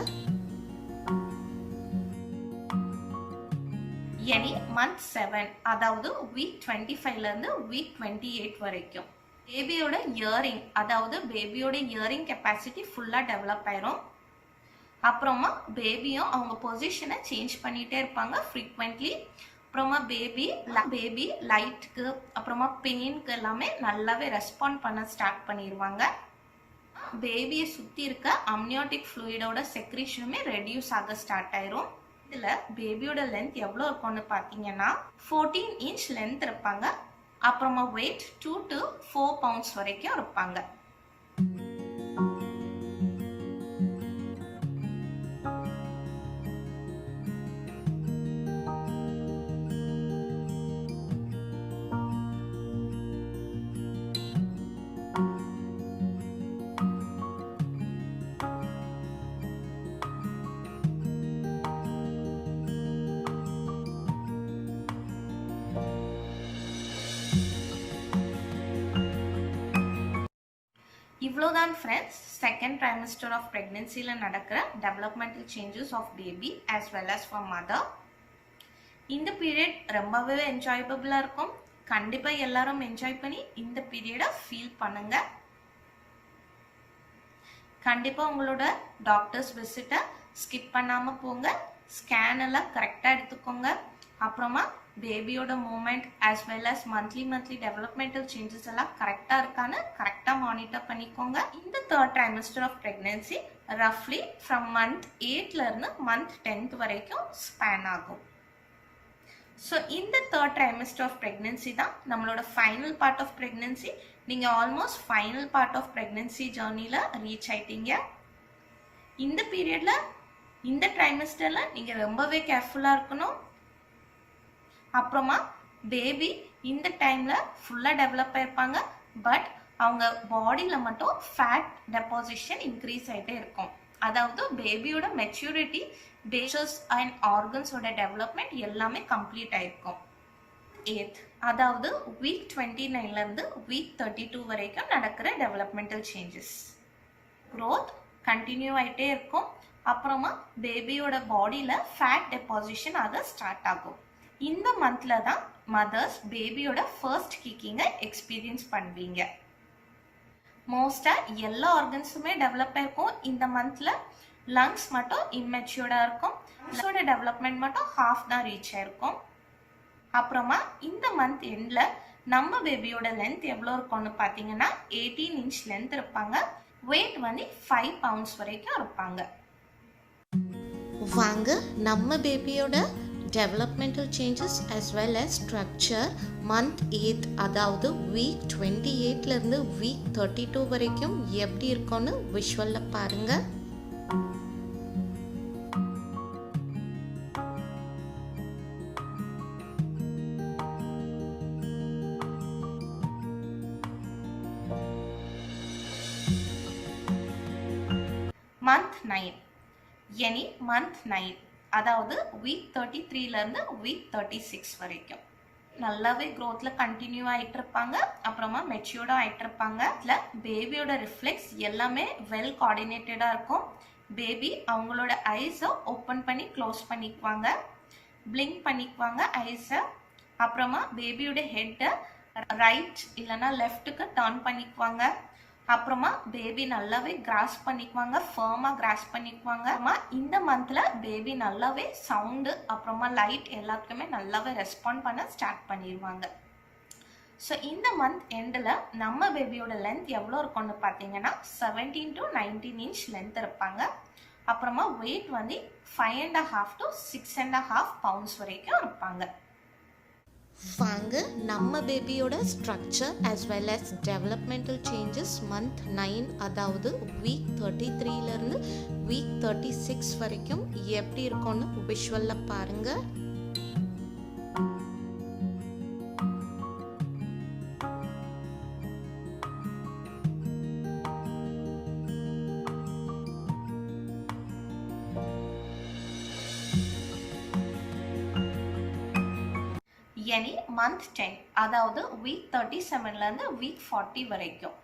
இனி மந்த் 7 அதாவது வீக் 25லேருந்து வீக் 28 வரைக்கும் பேபியோட இயரிங் அதாவது பேபியோட இயரிங் கெப்பாசிட்டி ஃபுல்லாக டெவலப் ஆயிரும். அப்புறமா பேபியும் அவங்க பொசிஷனை சேஞ்ச் பண்ணிகிட்டே இருப்பாங்க ஃப்ரீக்வெண்ட்லி. அப்புறமா பேபி லைட்டுக்கு அப்புறமா பெயினுக்கு எல்லாமே நல்லாவே ரெஸ்பாண்ட் பண்ண ஸ்டார்ட் பண்ணிடுவாங்க. பேபியை சுற்றி இருக்க அம்னியோட்டிக் ஃப்ளூயிடோட செக்ரீஷனுமே ரெடியூஸ் ஆக ஸ்டார்ட் ஆயிரும். இதில் பேபியோட லென்த் எவ்வளோ இருக்கும்னு பார்த்தீங்கன்னா 14 inch லென்த் இருப்பாங்க. அப்புறமா வெயிட் 2 to 4 pounds வரைக்கும் இருப்பாங்க. இவ்வளோதான் ஃப்ரெண்ட்ஸ் செகண்ட் ட்ரைமஸ்டர் ஆஃப் ப்ரெக்னென்சியில் நடக்கிற developmental changes of baby as well as for mother. இந்த பீரியட் ரொம்பவே என்ஜாயபிளாக இருக்கும். கண்டிப்பாக எல்லாரும் என்ஜாய் பண்ணி இந்த பீரியடை ஃபீல் பண்ணுங்க. கண்டிப்பாக உங்களோட டாக்டர்ஸ் விசிட்டை ஸ்கிப் பண்ணாமல் போங்க. ஸ்கேன் எல்லாம் கரெக்டாக எடுத்துக்கோங்க. அப்புறமா பேபியோட movement as well as monthly developmental changes எல்லாம் கரெக்டாக இருக்கான்னு கரெக்டாக மானிட்டர் பண்ணிக்கோங்க. இந்த தேர்ட் ட்ரைமஸ்டர் ஆஃப் ப்ரெக்னென்சி ரஃப்லி ஃப்ரம் மந்த் 8லேருந்து மந்த் 10th வரைக்கும் ஸ்பேன் ஆகும். ஸோ இந்த தேர்ட் ட்ரைமஸ்டர் ஆஃப் ப்ரெக்னென்சி தான் நம்மளோட ஃபைனல் பார்ட் ஆஃப் ப்ரெக்னென்சி. நீங்கள் almost final part of pregnancy ஜேர்னியில் ரீச் ஆயிட்டீங்க. இந்த பீரியடில் இந்த ட்ரைமஸ்டரில் நீங்கள் ரொம்பவே கேர்ஃபுல்லாக இருக்கணும். அப்புறமா பேபி இந்த டைமில் ஃபுல்லாக டெவலப் ஆயிருப்பாங்க. பட் அவங்க பாடியில் மட்டும் ஃபேட் டெபாசிஷன் இன்க்ரீஸ் ஆகிட்டே இருக்கும். அதாவது பேபியோட மெச்சூரிட்டி பேசஸ் அண்ட் ஆர்கன்ஸோட டெவலப்மெண்ட் எல்லாமே கம்ப்ளீட் ஆயிருக்கும். 8th அதாவது வீக் 29லேருந்து வீக் 32 வரைக்கும் நடக்கிற டெவலப்மெண்டல் சேஞ்சஸ் க்ரோத் கண்டினியூ ஆகிட்டே இருக்கும். அப்புறமா பேபியோட பாடியில் ஃபேட் டெபாசிஷன் ஆக ஸ்டார்ட் ஆகும். இந்த மந்த்ல தான் மதர்ஸ் பேபியோட ஃபர்ஸ்ட் கிக்கிங்கை எக்ஸ்பீரியன்ஸ் பண்ணுவீங்க. மோஸ்ட்டாக எல்லா ஆர்கன்ஸுமே டெவலப் ஆயிருக்கும். இந்த மந்த்ல லங்ஸ் மட்டும் இம்மெச்சூர்டாக இருக்கும். லங்ஸோட டெவலப்மெண்ட் மட்டும் ஹாஃப் தான் ரீச் ஆயிருக்கும். அப்புறமா இந்த மந்த் எண்டில் நம்ம பேபியோட லென்த் எவ்வளோ இருக்கும்னு பார்த்தீங்கன்னா 18 inch லென்த் இருப்பாங்க. வெயிட் வந்து 5 pounds வரைக்கும் இருப்பாங்க. வாங்க நம்ம பேபியோட developmental changes as well as structure month 8 அதாவது வீக் 28லேருந்து வீக் 32 வரைக்கும் எப்படி இருக்கும்னு விஷுவலில் பாருங்க. மந்த் 9 எனி மந்த் 9 அதாவது வீக் 33லேருந்து வீக் 36 வரைக்கும் நல்லாவே க்ரோத்தில் கண்டினியூ ஆகிட்டு இருப்பாங்க. அப்புறமா மெச்சூர்டாக ஆகிட்டு இருப்பாங்க. இதில் பேபியோட ரிஃப்ளெக்ஸ் எல்லாமே வெல் கோஆர்டினேட்டடாக இருக்கும். பேபி அவங்களோட ஐஸை ஓப்பன் பண்ணி க்ளோஸ் பண்ணிக்குவாங்க, பிளிங்க் பண்ணிக்குவாங்க ஐஸை. அப்புறமா பேபியோட ஹெட்டை ரைட் இல்லைன்னா லெஃப்ட்டுக்கு டர்ன் பண்ணிக்குவாங்க. அப்புறமா பேபி நல்லாவே கிராஸ் பண்ணிக்குவாங்க, ஃபர்மாக கிராஸ் பண்ணிக்குவாங்க. அப்புறமா இந்த மந்தில் பேபி நல்லாவே சவுண்டு அப்புறமா லைட் எல்லாத்துக்குமே நல்லாவே ரெஸ்பாண்ட் பண்ண ஸ்டார்ட் பண்ணிடுவாங்க. ஸோ இந்த மந்த் எண்டில் நம்ம பேபியோட லென்த் எவ்வளோ இருக்கும்னு பார்த்தீங்கன்னா 17 to 19 inch லென்த் இருப்பாங்க. அப்புறமா வெயிட் வந்து 5.5 to 6.5 pounds வரைக்கும் இருப்பாங்க. வாங்க நம்ம பேபியோட structure as well as developmental changes month 9 அதாவது வீக் 33லேருந்து வீக் 36 வரைக்கும் எப்படி இருக்கும்னு விஷுவலில் பாருங்கள். இனி மந்த் 10 அதாவது வீக் 37லேருந்து வீக் 40 வரைக்கும்.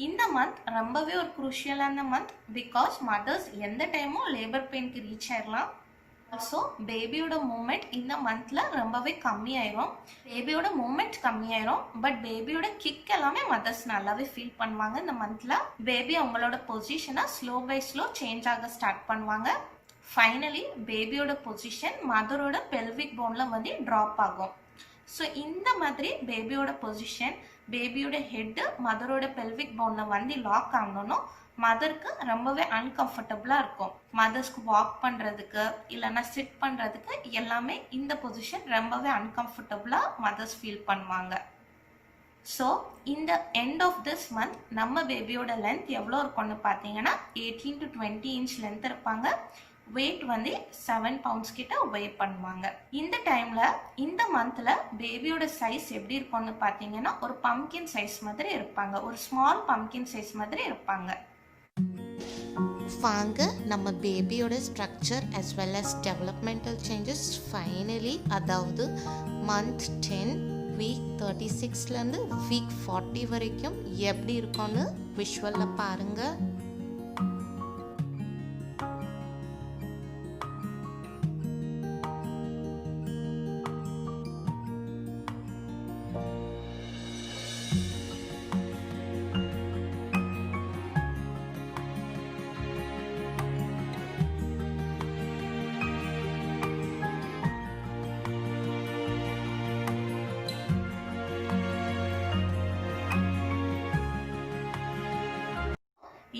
இந்த மந்த் ரொம்பவே ஒரு குரூஷியலான மந்த். பிகாஸ் மதர்ஸ் எந்த டைமும் லேபர் பெயினுக்கு ரீச் ஆயிடலாம். ஆல்சோ பேபியோட மூமெண்ட் இந்த மந்தில் ரொம்பவே கம்மியாயிரும். பேபியோட மூமெண்ட் கம்மியாயிரும், பட் பேபியோட கிக் எல்லாமே மதர்ஸ் நல்லாவே ஃபீல் பண்ணுவாங்க. இந்த மந்தில் பேபி அவங்களோட பொசிஷனை ஸ்லோ பை ஸ்லோ சேஞ்ச் ஆக ஸ்டார்ட் பண்ணுவாங்க. ஃபைனலி பேபியோட பொசிஷன் மதரோட பெல்விக் போனில் வந்து ட்ராப் ஆகும். ஸோ இந்த மாதிரி பேபியோட பொசிஷன், பேபியோட ஹெட்டு மதரோட பெல்விக் போனில் வந்து லாக் ஆகணும்னா மதருக்கு ரொம்பவே அன்கம்ஃபர்டபுளாக இருக்கும். மதர்ஸ்க்கு வாக் பண்ணுறதுக்கு இல்லைன்னா சிட் பண்ணுறதுக்கு எல்லாமே இந்த பொசிஷன் ரொம்பவே அன்கம்ஃபர்டபுளாக மதர்ஸ் ஃபீல் பண்ணுவாங்க. ஸோ இந்த எண்ட் ஆஃப் திஸ் மந்த் நம்ம பேபியோட லென்த் எவ்வளோ இருக்கும்னு பார்த்தீங்கன்னா 18 to 20 inch லென்த் இருப்பாங்க. வெயிட் வந்து 7 pounds கிட்ட வெயிட் பண்ணுவாங்க. இந்த டைம்ல இந்த மந்த்ல பேபியோட சைஸ் எப்படி இருக்கும்னு பார்த்தீங்கன்னா ஒரு பம்கின் சைஸ் மாதிரி இருப்பாங்க, ஒரு ஸ்மால் பம்கின் சைஸ் மாதிரி இருப்பாங்க. வாங்க நம்ம பேபியோட structure as well as developmental changes finally அதாவது மந்த் 10 வீக் 36லேருந்து வீக் 40 வரைக்கும் எப்படி இருக்கும்னு விஷுவலில் பாருங்கள்.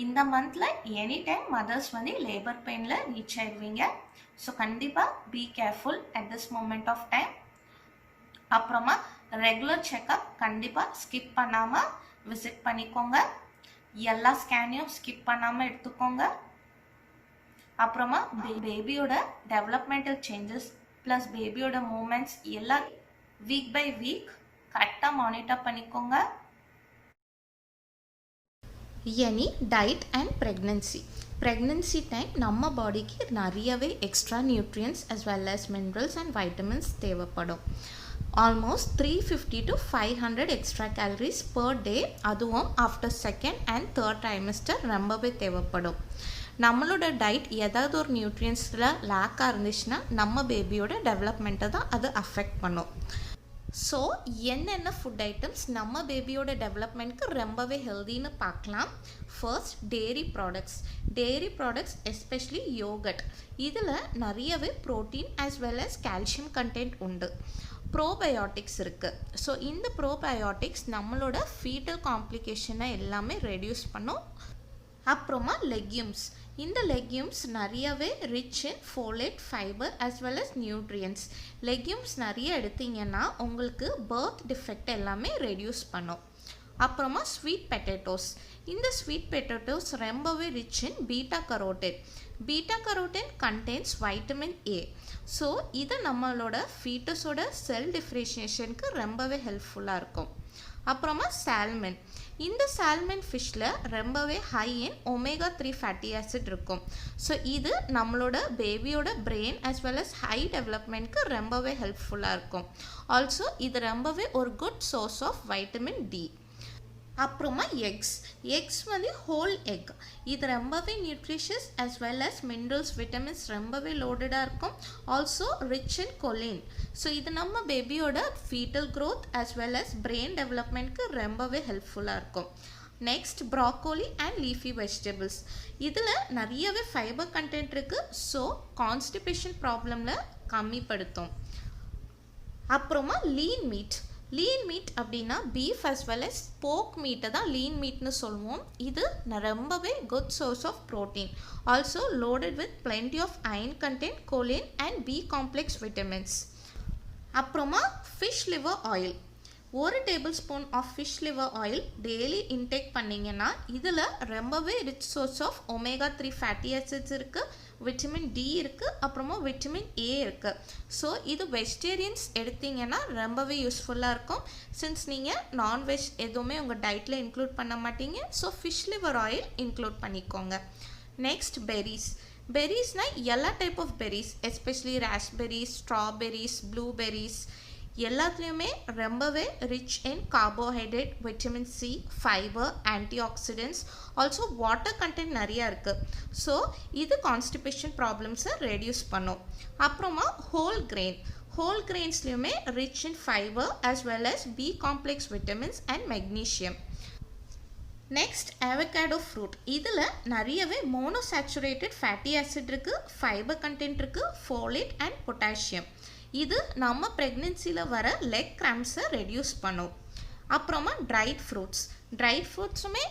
இந்த மந்த்ல எனி டைம் மதர்ஸ் வந்து லேபர் பெயின்ல ரீச் ஆயிடுவீங்க. ஸோ கண்டிப்பாக be careful at this moment of time. அப்புறமா ரெகுலர் செக்அப் கண்டிப்பாக ஸ்கிப் பண்ணாமல் விசிட் பண்ணிக்கோங்க. எல்லா ஸ்கேனையும் ஸ்கிப் பண்ணாமல் எடுத்துக்கோங்க. அப்புறமா பேபியோட டெவலப்மெண்டல் சேஞ்சஸ் ப்ளஸ் பேபியோட மூமெண்ட்ஸ் எல்லாம் வீக் பை வீக் கரெக்டாக மானிட்டர் பண்ணிக்கோங்க. Any diet and pregnancy time நம்ம பாடிக்கு நிறையவே extra nutrients as well as minerals and vitamins தேவைப்படும். Almost 350 to 500 extra calories per day, அதுவும் after second and third trimester ரொம்பவே தேவைப்படும். நம்மளோட டயட் ஏதாவது ஒரு நியூட்ரியன்ஸில் லேக்காக இருந்துச்சுன்னா நம்ம பேபியோட டெவலப்மெண்ட்டை தான் அது அஃபெக்ட் பண்ணும். ஸோ என்னென்ன ஃபுட் ஐட்டம்ஸ் நம்ம பேபியோட டெவலப்மெண்ட்க்கு ரொம்பவே ஹெல்தின்னு பார்க்கலாம். First dairy products especially yoghurt. இதில் நிறையவே protein as well as calcium content உண்டு. ப்ரோபயோட்டிக்ஸ் இருக்குது. ஸோ இந்த ப்ரோபயோட்டிக்ஸ் நம்மளோட ஃபீட்டல் காம்ப்ளிகேஷனை எல்லாமே ரெடியூஸ் பண்ணும். அப்புறமா லெக்யூம்ஸ். இந்த லெக்யூம்ஸ் நிறையவே rich in folate, fibre as well as nutrients. Legumes நிறைய எடுத்தீங்கன்னா உங்களுக்கு பர்த் டிஃபெக்ட் எல்லாமே ரெடியூஸ் பண்ணும். அப்புறமா ஸ்வீட் பொட்டேட்டோஸ். இந்த ஸ்வீட் பொட்டேட்டோஸ் ரொம்பவே rich in beta carotene contains vitamin A. So இது நம்மளோட ஃபீட்டஸோட செல் டிஃப்ரென்ஷியேஷனுக்கு ரொம்பவே ஹெல்ப்ஃபுல்லாக இருக்கும். அப்புறமா சால்மன். இந்த சால்மன் ஃபிஷ்ஷில் ரொம்பவே high in omega 3 fatty acid இருக்கும். ஸோ இது நம்மளோட பேபியோட brain as well as high டெவலப்மெண்ட்க்கு ரொம்பவே ஹெல்ப்ஃபுல்லாக இருக்கும். ஆல்சோ இது ரொம்பவே ஒரு good source of vitamin D. அப்புறமா எக்ஸ் வந்து ஹோல் எக். இது ரொம்பவே nutritious as well as minerals vitamins ரொம்பவே லோடடாக இருக்கும். Also rich in choline. So இது நம்ம பேபியோட fetal growth as well as brain டெவலப்மெண்ட்க்கு ரொம்பவே ஹெல்ப்ஃபுல்லாக இருக்கும். Next broccoli and leafy vegetables. இதில் நிறையவே ஃபைபர் கண்டென்ட் இருக்குது. ஸோ கான்ஸ்டிபேஷன் ப்ராப்ளமில் கம்மிப்படுத்தும். அப்புறமா லீன் மீட் அப்படின்னா beef as well as pork மீட்டை தான் லீன் மீட்னு சொல்லுவோம். இது ரொம்பவே good source of protein. Also loaded with plenty of iron content, choline and B complex vitamins. அப்புறமா fish liver oil. 1 table spoon of fish liver oil daily intake பண்ணிங்கன்னா இதில் ரொம்பவே rich source of omega 3 fatty acids இருக்குது, விட்டமின் டி இருக்குது, அப்புறமா விட்டமின் ஏ இருக்குது. ஸோ இது வெஜிடேரியன்ஸ் எடுத்தீங்கன்னா ரொம்பவே யூஸ்ஃபுல்லாக இருக்கும். சின்ஸ் நீங்கள் நான்வெஜ் எதுவுமே உங்கள் டயட்டில் இன்க்ளூட் பண்ண மாட்டீங்க. So fish liver oil include பண்ணிக்கோங்க. நெக்ஸ்ட் பெரிஸ்னால் எல்லா type of berries, especially raspberries, strawberries, blueberries எல்லாத்துலேயுமே ரொம்பவே rich in carbohydrate, vitamin C, fibre, antioxidants, also water content நிறையா இருக்குது. ஸோ இது கான்ஸ்டிபேஷன் ப்ராப்ளம்ஸை ரெடியூஸ் பண்ணும். அப்புறமா ஹோல் கிரெயின்ஸ்லேயுமே rich in fibre as well as B complex vitamins and magnesium. Next avocado fruit. இதில் நிறையவே மோனோசாச்சுரேட்டட் ஃபேட்டி ஆசிட் இருக்குது, ஃபைபர் கண்டென்ட் இருக்குது, ஃபோலேட் அண்ட் பொட்டாசியம். இது நம்ம ப்ரெக்னென்சியில் வர லெக் கிராம்ஸை ரெடியூஸ் பண்ணும். அப்புறமா ட்ரைட் ஃப்ரூட்ஸுமே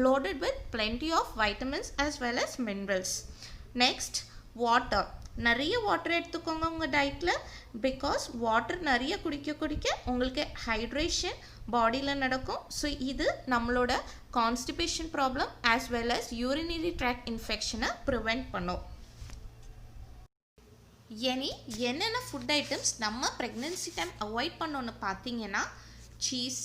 loaded with plenty of vitamins as well as minerals. Next water. நிறைய வாட்டர் எடுத்துக்கோங்க உங்கள் டயட்டில். பிகாஸ் வாட்டர் நிறைய குடிக்க உங்களுக்கு ஹைட்ரேஷன் பாடியில் நடக்கும். ஸோ இது நம்மளோட constipation problem as well as urinary tract இன்ஃபெக்ஷனை ப்ரிவெண்ட் பண்ணும். என்னென்ன ஃபுட் ஐட்டம்ஸ் நம்ம ப்ரெக்னென்சி டைம் அவாய்ட் பண்ணோன்னு பார்த்தீங்கன்னா சீஸ்,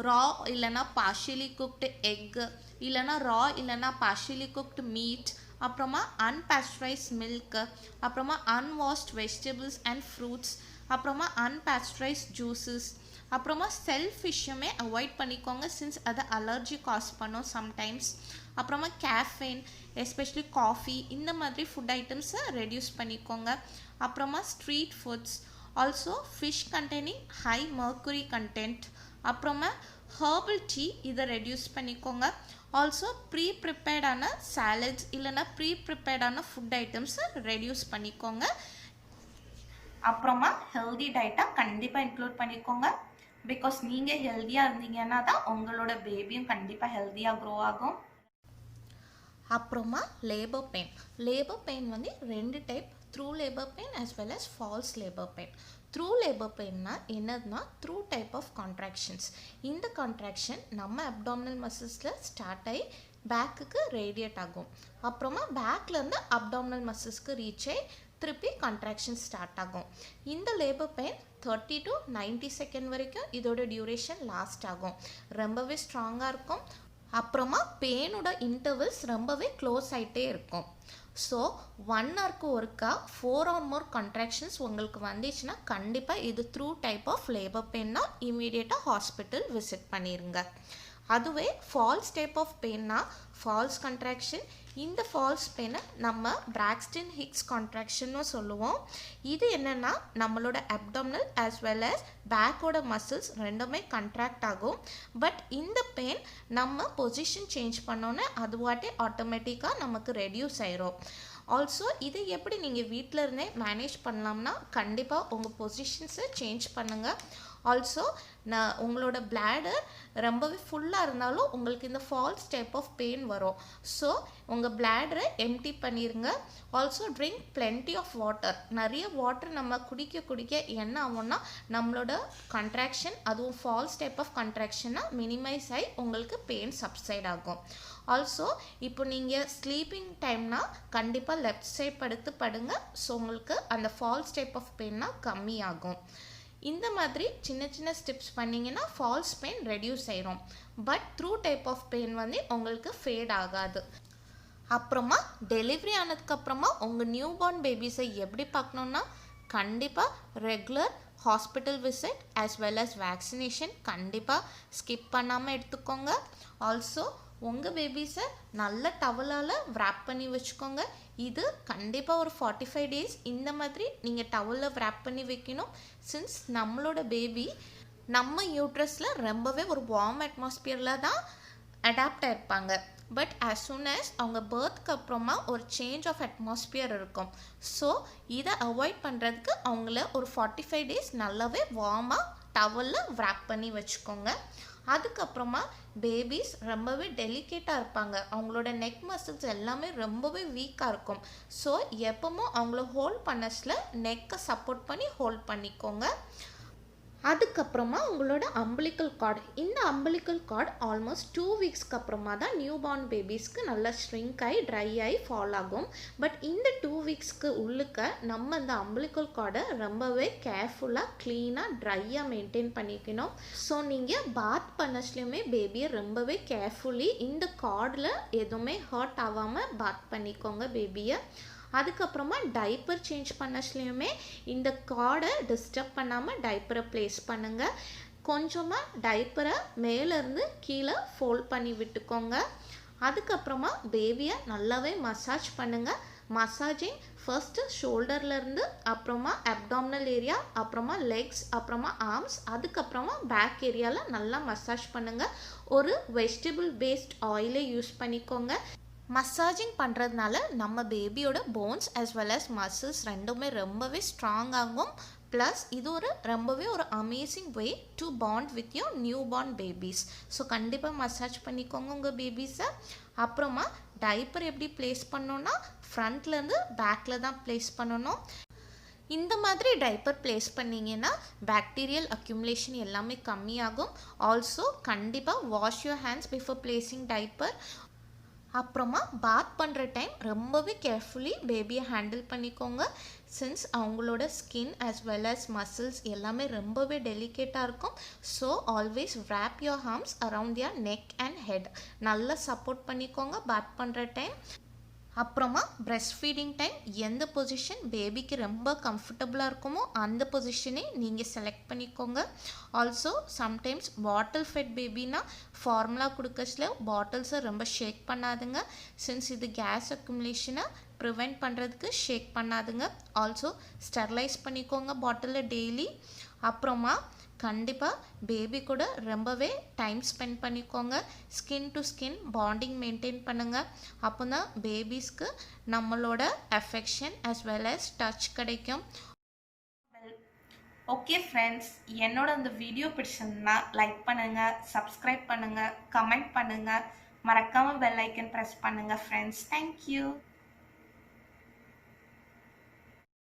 ரா இல்லைனா பார்ஷியலி குக்டு எக்கு, இல்லைனா ரா இல்லைனா பார்ஷியலி குக்டு மீட், அப்புறமா அன்பேஸ்டரைஸ் மில்க்கு, அப்புறமா அன்வாஷ்ட் வெஜிடபிள்ஸ் அண்ட் ஃப்ரூட்ஸ், அப்புறமா அன்பேஸ்டரைஸ் ஜூஸஸ், அப்புறமா செல்ஃபிஷ்ஷுமே அவாய்ட் பண்ணிக்கோங்க சின்ஸ் அதை அலர்ஜி காஸ் பண்ணும் சம்டைம்ஸ். அப்புறமா கேஃபைன், எஸ்பெஷலி காஃபி, இந்த மாதிரி ஃபுட் ஐட்டம்ஸை ரெடியூஸ் பண்ணிக்கோங்க. அப்புறமா street foods, also fish containing high Mercury content, அப்புறமா ஹர்பல் டீ இதை ரெடியூஸ் பண்ணிக்கோங்க. ஆல்சோ ப்ரீப்ரிப்பேர்டான சாலட்ஸ் இல்லைனா ப்ரீப்ரிப்பேர்டான ஃபுட் ஐட்டம்ஸை ரெடியூஸ் பண்ணிக்கோங்க. அப்புறமா ஹெல்தி டயட்டாக கண்டிப்பாக இன்க்ளூட் பண்ணிக்கோங்க. பிகாஸ் நீங்கள் ஹெல்த்தியாக இருந்தீங்கன்னா தான் உங்களோட பேபியும் கண்டிப்பாக ஹெல்த்தியாக க்ரோ ஆகும். அப்புறமா லேபர் பெயின் வந்து 2 type, true labour pain as well as false labour pain. True labour பெயின்னா என்னதுன்னா த்ரூ டைப் ஆஃப் கான்ட்ராக்ஷன்ஸ். இந்த கான்ட்ராக்ஷன் நம்ம அப்டாமினல் மசில்ஸில் ஸ்டார்ட் ஆகி பேக்குக்கு ரேடியேட் ஆகும். அப்புறமா பேக்லேருந்து அப்டாமினல் மசில்ஸ்க்கு ரீச் ஆகி திருப்பி கான்ட்ராக்ஷன் ஸ்டார்ட் ஆகும். இந்த லேபர் பெயின் 30 to 90 செகண்ட் வரைக்கும் இதோட டியூரேஷன் லாஸ்ட் ஆகும். ரொம்பவே ஸ்ட்ராங்காக இருக்கும். அப்புறமா பெயினோட இன்டர்வல்ஸ் ரொம்பவே க்ளோஸ் ஆகிட்டே இருக்கும். ஸோ 1 ஹவருக்கு ஒருக்கா 4 or more கான்ட்ராக்ஷன்ஸ் உங்களுக்கு வந்துச்சுன்னா கண்டிப்பாக இது த்ரூ டைப் ஆஃப் லேபர் பெயின்னா இமீடியட்டாக ஹாஸ்பிட்டல் விசிட் பண்ணிடுங்க. அதுவே ஃபால்ஸ் டைப் ஆஃப் பெயின்னா ஃபால்ஸ் கண்ட்ராக்ஷன். இந்த ஃபால்ஸ் பெயினை நம்ம பிராக்ஸ்டன் ஹிக்ஸ் கான்ட்ராக்ஷன்னு சொல்லுவோம். இது என்னென்னா நம்மளோட அப்டாமினல் as well as பேக்கோட மசில்ஸ் ரெண்டுமே கண்ட்ராக்ட் ஆகும். பட் இந்த பெயின் நம்ம பொசிஷன் சேஞ்ச் பண்ணோன்னே அதுவாட்டே ஆட்டோமேட்டிக்காக நமக்கு ரெடியூஸ் ஆயிரும். ஆல்சோ இதை எப்படி நீங்கள் வீட்டில் இருந்தே மேனேஜ் பண்ணலாம்னா கண்டிப்பாக உங்கள் பொசிஷன்ஸை சேஞ்ச் பண்ணுங்கள். ஆல்சோ உங்களோட பிளாடர் ரொம்பவே ஃபுல்லாக இருந்தாலும் உங்களுக்கு இந்த ஃபால்ஸ் டைப் ஆஃப் பெயின் வரும். ஸோ உங்கள் பிளாடரை எம்டி பண்ணிடுங்க. Also drink plenty of water. நிறைய வாட்டர் நம்ம குடிக்க என்ன ஆகும்னா நம்மளோட கண்ட்ராக்ஷன், அதுவும் ஃபால்ஸ் டைப் ஆஃப் கண்ட்ராக்ஷனாக மினிமைஸ் ஆகி உங்களுக்கு பெயின் சப்சைட் ஆகும். ஆல்சோ இப்போ நீங்கள் ஸ்லீப்பிங் டைம்னா கண்டிப்பாக லெஃப்ட் சைட் படுங்க. ஸோ உங்களுக்கு அந்த ஃபால்ஸ் டைப் ஆஃப் பெயின்னா கம்மியாகும். இந்த மாதிரி சின்ன ஸ்டெப்ஸ் பண்ணிங்கன்னா ஃபால்ஸ் பெயின் ரெடியூஸ் ஆயிரும். But through type of pain வந்து உங்களுக்கு ஃபேட் ஆகாது. அப்புறமா டெலிவரி ஆனதுக்கப்புறமா உங்கள் நியூ பார்ன் பேபிஸை எப்படி பார்க்கணுன்னா கண்டிப்பாக regular hospital visit as well as vaccination கண்டிப்பாக ஸ்கிப் பண்ணாமல் எடுத்துக்கோங்க. ஆல்சோ உங்கள் பேபிஸை நல்ல டவலால் wrap பண்ணி வச்சுக்கோங்க. இது கண்டிப்பாக ஒரு 45 days இந்த மாதிரி நீங்கள் டவலில் wrap பண்ணி வைக்கணும். சின்ஸ் நம்மளோட பேபி நம்ம யூட்ரஸில் ரொம்பவே ஒரு வார்ம் அட்மாஸ்பியரில் தான் அடாப்ட் ஆகிருப்பாங்க. பட் as soon as அவங்க பர்த்க்கு அப்புறமா ஒரு சேஞ்ச் ஆஃப் அட்மாஸ்பியர் இருக்கும். ஸோ இதை அவாய்ட் பண்ணுறதுக்கு அவங்கள ஒரு 45 days நல்லாவே வார்மாக டவலில் wrap பண்ணி வச்சுக்கோங்க. அதுக்கப்புறமா பேபிஸ் ரொம்பவே டெலிகேட்டாக இருப்பாங்க. அவங்களோட நெக் மசில்ஸ் எல்லாமே ரொம்பவே வீக்காக இருக்கும். ஸோ எப்பவும் அவங்கள ஹோல்ட் பண்ணஸ்ல நெக்கை சப்போர்ட் பண்ணி ஹோல்ட் பண்ணிக்கோங்க. அதுக்கப்புறமா உங்களோட அம்பிளிக்கல் கார்டு, இந்த அம்பிளிக்கல் கார்டு ஆல்மோஸ்ட் 2 வீக்ஸ்க்கு அப்புறமா தான் நியூ பார்ன் பேபிஸ்க்கு நல்லா ஷ்ரிங்க் ஆகி ட்ரை ஆகி ஃபால் ஆகும். பட் இந்த 2 வீக்ஸ்க்கு உள்ளுக்க நம்ம இந்த அம்பிளிக்கல் கார்டை ரொம்பவே கேர்ஃபுல்லாக க்ளீனாக ட்ரையாக மெயின்டைன் பண்ணிக்கணும். ஸோ நீங்கள் பாத் பண்ணஸ்லையுமே பேபியை ரொம்பவே கேர்ஃபுல்லி இந்த கார்டில் எதுவுமே ஹர்ட் ஆகாமல் பாத் பண்ணிக்கோங்க பேபியை. அதுக்கப்புறமா டைப்பர் சேஞ்ச் பண்ணஸ்லையுமே இந்த கார்டை டிஸ்டர்ப் பண்ணாமல் டைப்பரை ப்ளேஸ் பண்ணுங்கள். கொஞ்சமாக டைப்பரை மேலேருந்து கீழே ஃபோல்ட் பண்ணி விட்டுக்கோங்க. அதுக்கப்புறமா பேபியை நல்லாவே மசாஜ் பண்ணுங்கள். மசாஜிங் ஃபர்ஸ்ட்டு ஷோல்டர்லேருந்து, அப்புறமா அப்டாமினல் ஏரியா, அப்புறமா லெக்ஸ், அப்புறமா ஆர்ம்ஸ், அதுக்கப்புறமா பேக் ஏரியாவில் நல்லா மசாஜ் பண்ணுங்கள். ஒரு வெஜிடபிள் பேஸ்ட் ஆயிலை யூஸ் பண்ணிக்கோங்க. மசாஜிங் பண்ணுறதுனால நம்ம பேபியோட bones as well as muscles ரெண்டுமே ரொம்பவே ஸ்ட்ராங் ஆகும். ப்ளஸ் இது ரொம்பவே ஒரு amazing way to bond with your newborn babies. So கண்டிப்பாக மசாஜ் பண்ணிக்கோங்க உங்கள் பேபிஸை. அப்புறமா டைப்பர் எப்படி ப்ளேஸ் பண்ணணுன்னா ஃப்ரண்ட்லேருந்து பேக்கில் தான் ப்ளேஸ் பண்ணணும். இந்த மாதிரி டைப்பர் ப்ளேஸ் பண்ணிங்கன்னா பாக்டீரியல் அக்யூமுலேஷன் எல்லாமே கம்மியாகும். ஆல்சோ கண்டிப்பாக wash your hands before placing diaper. அப்புறமா பாத் பண்ணுற டைம் ரொம்பவே கேர்ஃபுல்லி பேபியை ஹேண்டில் பண்ணிக்கோங்க. சின்ஸ் அவங்களோட skin as well as muscles எல்லாமே ரொம்பவே டெலிகேட்டாக இருக்கும். So always wrap your arms around their neck and head. நல்லா சப்போர்ட் பண்ணிக்கோங்க பாத் பண்ணுற டைம். அப்புறமா பிரெஸ்ட் ஃபீடிங் டைம் எந்த பொசிஷன் பேபிக்கு ரொம்ப கம்ஃபர்டபுளாக இருக்குமோ அந்த பொசிஷனே நீங்கள் செலக்ட் பண்ணிக்கோங்க. ஆல்சோ சம்டைம்ஸ் பாட்டில் ஃபெட் பேபினா ஃபார்முலா கொடுக்கறதுல பாட்டில்ஸை ரொம்ப ஷேக் பண்ணாதுங்க. சின்ஸ் இது கேஸ் அக்குமுலேஷனை ப்ரிவெண்ட் பண்ணுறதுக்கு ஷேக் பண்ணாதுங்க. ஆல்சோ ஸ்டெர்லைஸ் பண்ணிக்கோங்க பாட்டிலில் டெய்லி. அப்புறமா கண்டிப்பாக பேபி கூட ரொம்பவே டைம் ஸ்பெண்ட் பண்ணிக்கோங்க. Skin to skin bonding maintain பண்ணுங்கள். அப்போ தான் பேபிஸ்க்கு நம்மளோட affection as well as touch கிடைக்கும். ஓகே ஃப்ரெண்ட்ஸ், என்னோட அந்த வீடியோ பிடிச்சிருந்தா லைக் பண்ணுங்கள், சப்ஸ்கிரைப் பண்ணுங்கள், கமெண்ட் பண்ணுங்கள், மறக்காமல் பெல் ஐக்கன் ப்ரெஸ் பண்ணுங்கள் ஃப்ரெண்ட்ஸ். தேங்க்யூ.